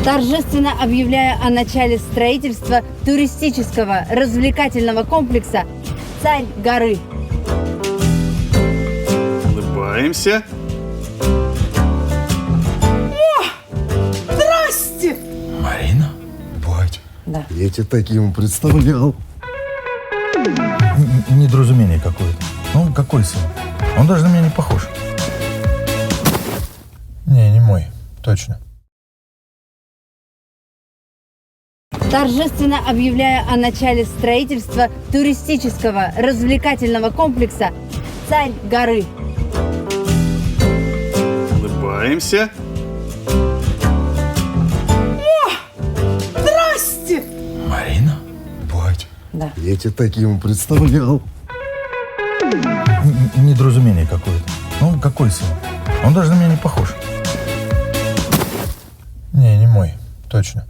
Торжественно объявляю о начале строительства туристического развлекательного комплекса «Царь горы». Улыбаемся. Здрасте! Марина? Бать. Да. Я тебя таким представлял. Недоразумение какое-то. Ну, какой сын? Он даже на меня не похож. Не мой. Точно. Торжественно объявляю о начале строительства туристического развлекательного комплекса «Царь горы». Улыбаемся. Здрасте! Марина? Бать. Да. Я тебя таким представлял. Недоразумение какое-то. Ну, какой сын? Он даже на меня не похож. Не мой. Точно.